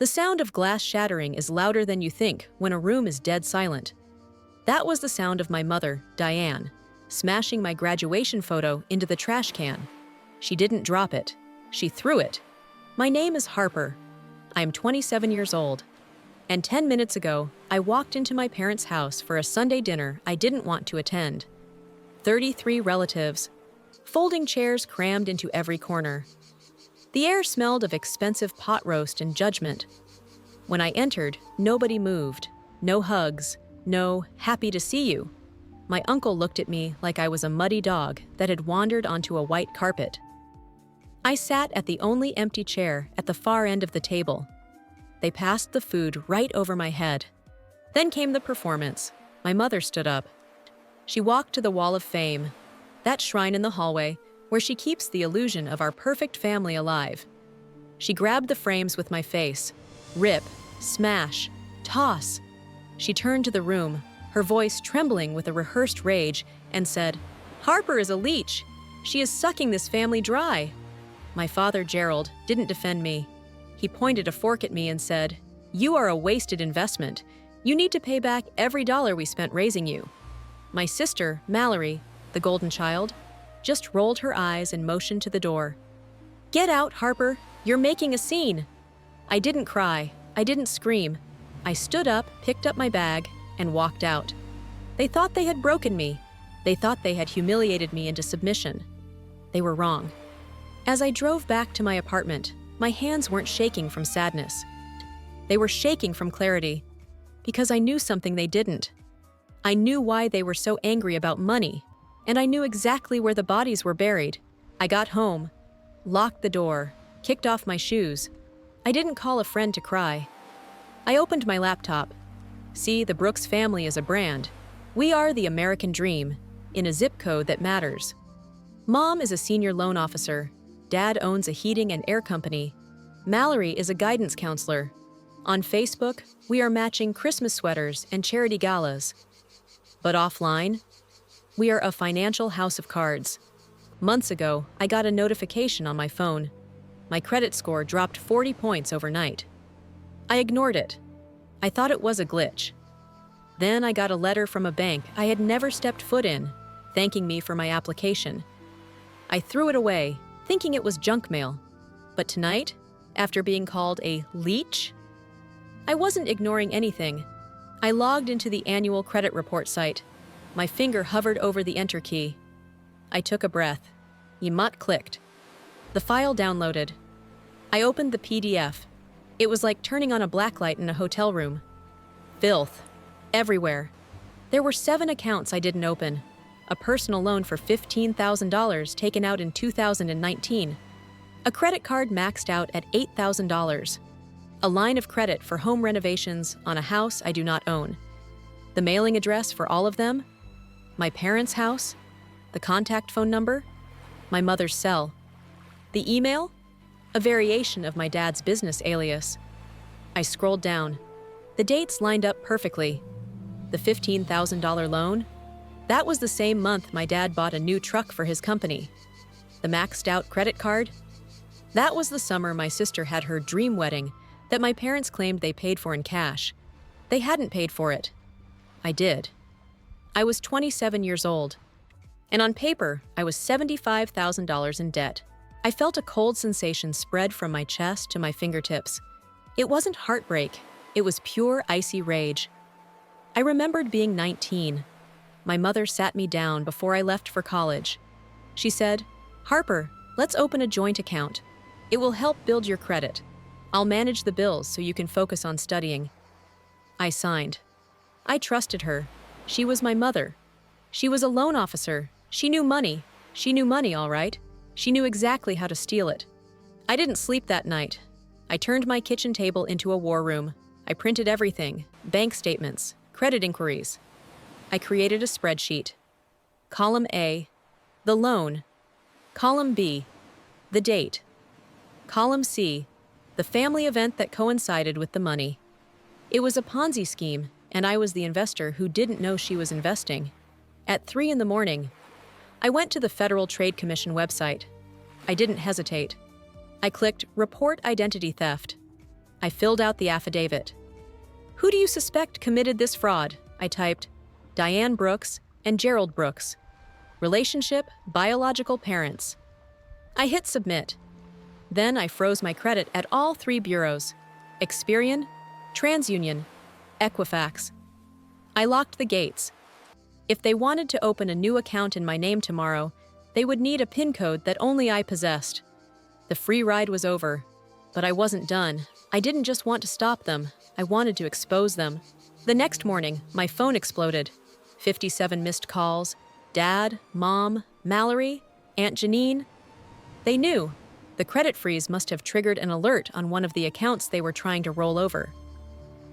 The sound of glass shattering is louder than you think when a room is dead silent. That was the sound of my mother, Diane, smashing my graduation photo into the trash can. She didn't drop it. She threw it. My name is Harper. I am 27 years old. And 10 minutes ago, I walked into my parents' house for a Sunday dinner I didn't want to attend. 33 relatives, folding chairs crammed into every corner. The air smelled of expensive pot roast and judgment. When I entered, nobody moved. No hugs. No, happy to see you. My uncle looked at me like I was a muddy dog that had wandered onto a white carpet. I sat at the only empty chair at the far end of the table. They passed the food right over my head. Then came the performance. My mother stood up. She walked to the Wall of Fame, that shrine in the hallway where she keeps the illusion of our perfect family alive. She grabbed the frames with my face. Rip, smash, toss. She turned to the room, her voice trembling with a rehearsed rage, and said, "Harper is a leech. She is sucking this family dry." My father, Gerald, didn't defend me. He pointed a fork at me and said, "You are a wasted investment. You need to pay back every dollar we spent raising you." My sister, Mallory, the golden child, just rolled her eyes and motioned to the door. "Get out, Harper. You're making a scene." I didn't cry. I didn't scream. I stood up, picked up my bag, and walked out. They thought they had broken me. They thought they had humiliated me into submission. They were wrong. As I drove back to my apartment, my hands weren't shaking from sadness. They were shaking from clarity, because I knew something they didn't. I knew why they were so angry about money, and I knew exactly where the bodies were buried. I got home, locked the door, kicked off my shoes. I didn't call a friend to cry. I opened my laptop. See, the Brooks family is a brand. We are the American dream, in a zip code that matters. Mom is a senior loan officer. Dad owns a heating and air company. Mallory is a guidance counselor. On Facebook, we are matching Christmas sweaters and charity galas. But offline, we are a financial house of cards. Months ago, I got a notification on my phone. My credit score dropped 40 points overnight. I ignored it. I thought it was a glitch. Then I got a letter from a bank I had never stepped foot in, thanking me for my application. I threw it away, thinking it was junk mail. But tonight, after being called a leech, I wasn't ignoring anything. I logged into the annual credit report site. My finger hovered over the enter key. I took a breath. Emot clicked. The file downloaded. I opened the PDF. It was like turning on a blacklight in a hotel room. Filth. Everywhere. There were 7 accounts I didn't open. A personal loan for $15,000 taken out in 2019. A credit card maxed out at $8,000. A line of credit for home renovations on a house I do not own. The mailing address for all of them? My parents' house? The contact phone number? My mother's cell. The email? A variation of my dad's business alias. I scrolled down. The dates lined up perfectly. The $15,000 loan? That was the same month my dad bought a new truck for his company. The maxed out credit card? That was the summer my sister had her dream wedding that my parents claimed they paid for in cash. They hadn't paid for it. I did. I was 27 years old. And on paper, I was $75,000 in debt. I felt a cold sensation spread from my chest to my fingertips. It wasn't heartbreak. It was pure icy rage. I remembered being 19. My mother sat me down before I left for college. She said, "Harper, let's open a joint account. It will help build your credit. I'll manage the bills so you can focus on studying." I signed. I trusted her. She was my mother. She was a loan officer. She knew money. She knew money, all right. She knew exactly how to steal it. I didn't sleep that night. I turned my kitchen table into a war room. I printed everything, bank statements, credit inquiries. I created a spreadsheet. Column A, the loan. Column B, the date. Column C, the family event that coincided with the money. It was a Ponzi scheme, and I was the investor who didn't know she was investing. At 3 in the morning, I went to the Federal Trade Commission website. I didn't hesitate. I clicked Report Identity Theft. I filled out the affidavit. Who do you suspect committed this fraud? I typed. Diane Brooks and Gerald Brooks. Relationship, biological parents. I hit submit. Then I froze my credit at all 3 bureaus: Experian, TransUnion, Equifax. I locked the gates. If they wanted to open a new account in my name tomorrow, they would need a PIN code that only I possessed. The free ride was over, but I wasn't done. I didn't just want to stop them, I wanted to expose them. The next morning, my phone exploded. 57 missed calls. Dad, Mom, Mallory, Aunt Janine. They knew. The credit freeze must have triggered an alert on one of the accounts they were trying to roll over.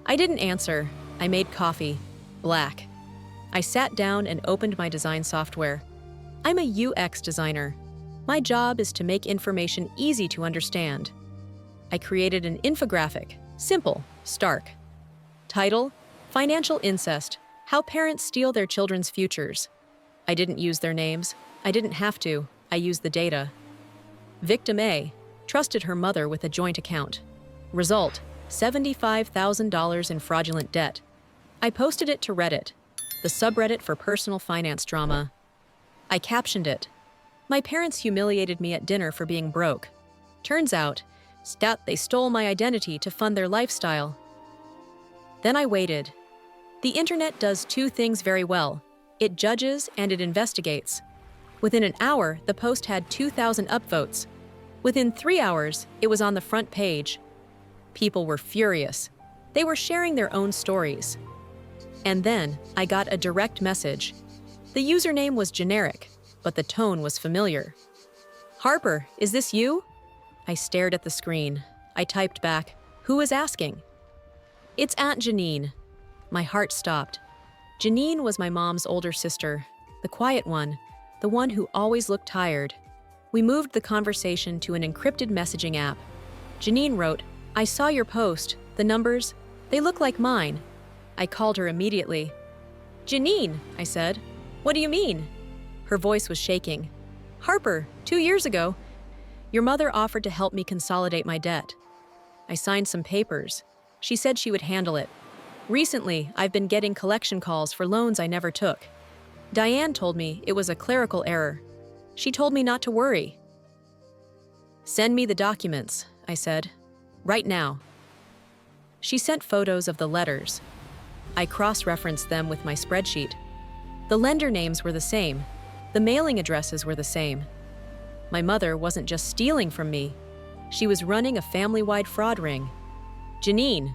I didn't answer. I made coffee. Black. I sat down and opened my design software. I'm a UX designer. My job is to make information easy to understand. I created an infographic. Simple, stark. Title: Financial Incest: How Parents Steal Their Children's Futures. I didn't use their names. I didn't have to. I used the data. Victim A trusted her mother with a joint account. Result: $75,000 in fraudulent debt. I posted it to Reddit, the subreddit for personal finance drama. I captioned it: My parents humiliated me at dinner for being broke. Turns out, they stole my identity to fund their lifestyle. Then I waited. The internet does 2 things very well. It judges and it investigates. Within an hour, the post had 2,000 upvotes. Within 3 hours, it was on the front page. People were furious. They were sharing their own stories. And then I got a direct message. The username was generic, but the tone was familiar. Harper, is this you? I stared at the screen. I typed back, who is asking? It's Aunt Janine. My heart stopped. Janine was my mom's older sister, the quiet one, the one who always looked tired. We moved the conversation to an encrypted messaging app. Janine wrote, I saw your post. The numbers, they look like mine. I called her immediately. Janine, I said. What do you mean? Her voice was shaking. Harper, 2 years ago, your mother offered to help me consolidate my debt. I signed some papers. She said she would handle it. Recently, I've been getting collection calls for loans I never took. Diane told me it was a clerical error. She told me not to worry. Send me the documents, I said. Right now. She sent photos of the letters. I cross-referenced them with my spreadsheet. The lender names were the same. The mailing addresses were the same. My mother wasn't just stealing from me. She was running a family-wide fraud ring. Janine,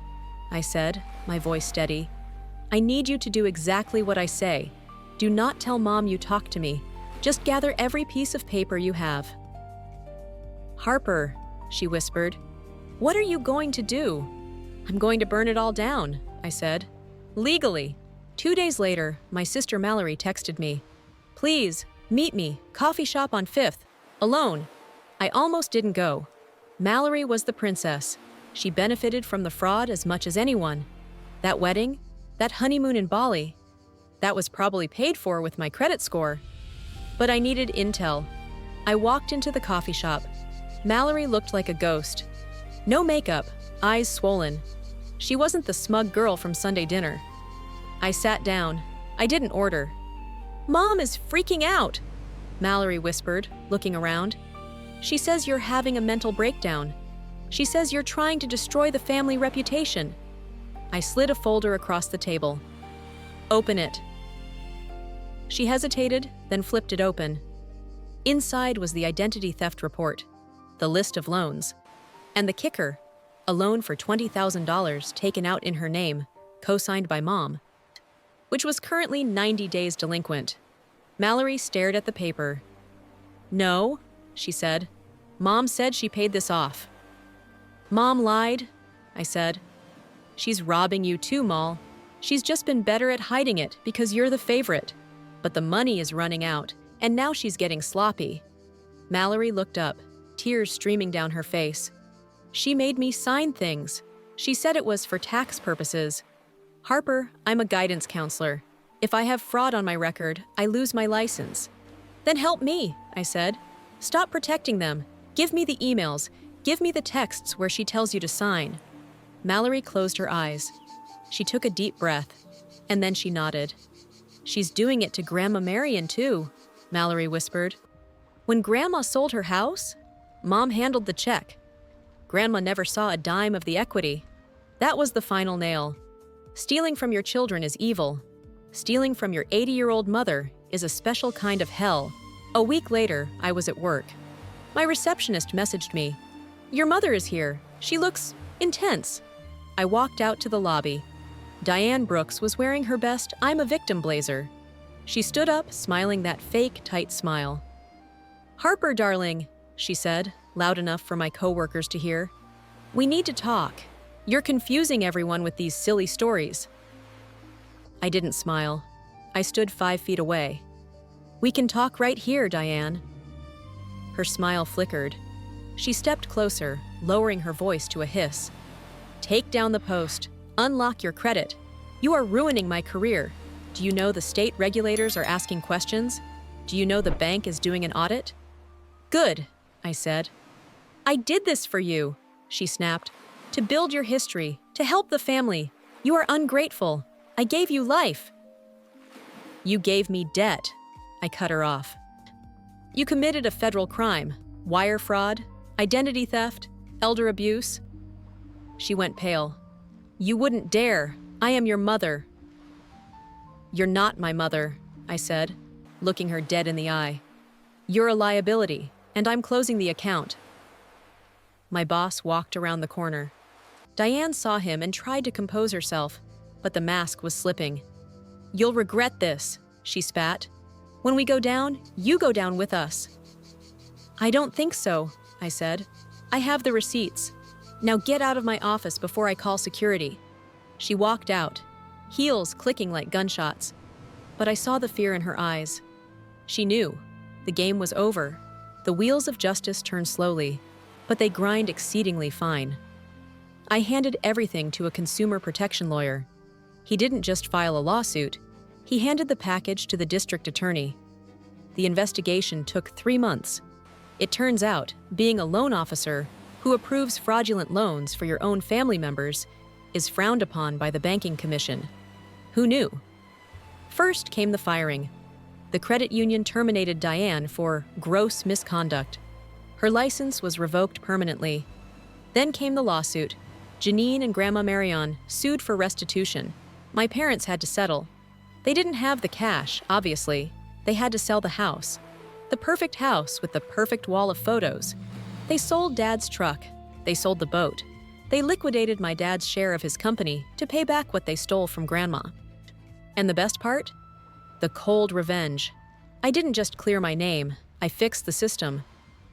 I said, my voice steady, I need you to do exactly what I say. Do not tell Mom you talked to me. Just gather every piece of paper you have. Harper, she whispered, what are you going to do? I'm going to burn it all down, I said. Legally. 2 days later, my sister Mallory texted me. Please, meet me, coffee shop on 5th, alone. I almost didn't go. Mallory was the princess. She benefited from the fraud as much as anyone. That wedding, that honeymoon in Bali, that was probably paid for with my credit score. But I needed intel. I walked into the coffee shop. Mallory looked like a ghost. No makeup, eyes swollen. She wasn't the smug girl from Sunday dinner. I sat down. I didn't order. Mom is freaking out, Mallory whispered, looking around. She says you're having a mental breakdown. She says you're trying to destroy the family reputation. I slid a folder across the table. Open it. She hesitated, then flipped it open. Inside was the identity theft report, the list of loans, and the kicker, a loan for $20,000 taken out in her name, co-signed by Mom, which was currently 90 days delinquent. Mallory stared at the paper. No, she said. Mom said she paid this off. Mom lied, I said. She's robbing you too, Mal. She's just been better at hiding it because you're the favorite. But the money is running out, and now she's getting sloppy. Mallory looked up, tears streaming down her face. She made me sign things. She said it was for tax purposes. Harper, I'm a guidance counselor. If I have fraud on my record, I lose my license. Then help me, I said. Stop protecting them. Give me the emails. Give me the texts where she tells you to sign. Mallory closed her eyes. She took a deep breath, and then she nodded. "She's doing it to Grandma Marion, too," Mallory whispered. "When Grandma sold her house, Mom handled the check. Grandma never saw a dime of the equity. That was the final nail. Stealing from your children is evil. Stealing from your 80-year-old mother is a special kind of hell." A week later, I was at work. My receptionist messaged me, "Your mother is here. She looks intense." I walked out to the lobby. Diane Brooks was wearing her best "I'm a victim" blazer. She stood up, smiling that fake, tight smile. "Harper, darling," she said, loud enough for my coworkers to hear. "We need to talk. You're confusing everyone with these silly stories." I didn't smile. I stood 5 feet away. "We can talk right here, Diane." Her smile flickered. She stepped closer, lowering her voice to a hiss. "Take down the post. Unlock your credit. You are ruining my career. Do you know the state regulators are asking questions? Do you know the bank is doing an audit?" "Good," I said. "I did this for you," she snapped. "To build your history, to help the family. You are ungrateful. I gave you life." "You gave me debt," I cut her off. "You committed a federal crime, wire fraud, identity theft, elder abuse." She went pale. "You wouldn't dare. I am your mother." "You're not my mother," I said, looking her dead in the eye. "You're a liability, and I'm closing the account." My boss walked around the corner. Diane saw him and tried to compose herself, but the mask was slipping. "You'll regret this," she spat. "When we go down, you go down with us." "I don't think so," I said. "I have the receipts. Now get out of my office before I call security." She walked out, heels clicking like gunshots. But I saw the fear in her eyes. She knew. The game was over. The wheels of justice turn slowly, but they grind exceedingly fine. I handed everything to a consumer protection lawyer. He didn't just file a lawsuit. He handed the package to the district attorney. The investigation took 3 months. It turns out, being a loan officer who approves fraudulent loans for your own family members is frowned upon by the banking commission. Who knew? First came the firing. The credit union terminated Diane for gross misconduct. Her license was revoked permanently. Then came the lawsuit. Janine and Grandma Marion sued for restitution. My parents had to settle. They didn't have the cash, obviously. They had to sell the house. The perfect house with the perfect wall of photos. They sold Dad's truck. They sold the boat. They liquidated my dad's share of his company to pay back what they stole from Grandma. And the best part? The cold revenge. I didn't just clear my name, I fixed the system.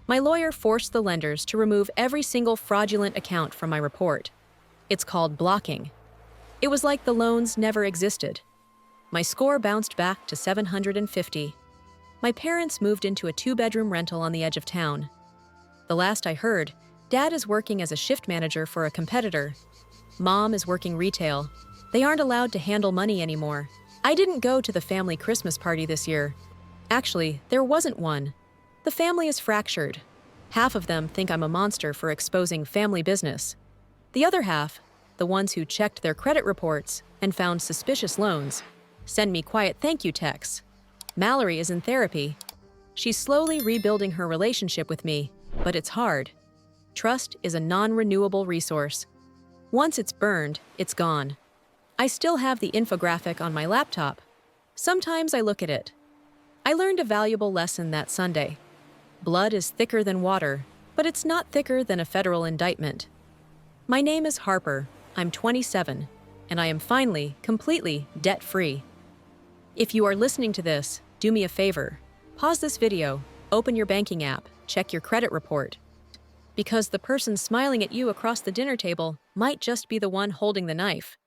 My lawyer forced the lenders to remove every single fraudulent account from my report. It's called blocking. It was like the loans never existed. My score bounced back to 750. My parents moved into a 2-bedroom rental on the edge of town. The last I heard, Dad is working as a shift manager for a competitor. Mom is working retail. They aren't allowed to handle money anymore. I didn't go to the family Christmas party this year. Actually, there wasn't one. The family is fractured. Half of them think I'm a monster for exposing family business. The other half, the ones who checked their credit reports and found suspicious loans, send me quiet thank you texts. Mallory is in therapy. She's slowly rebuilding her relationship with me, but it's hard. Trust is a non-renewable resource. Once it's burned, it's gone. I still have the infographic on my laptop. Sometimes I look at it. I learned a valuable lesson that Sunday. Blood is thicker than water, but it's not thicker than a federal indictment. My name is Harper. I'm 27, and I am finally, completely debt-free. If you are listening to this, do me a favor. Pause this video, open your banking app, check your credit report. Because the person smiling at you across the dinner table might just be the one holding the knife.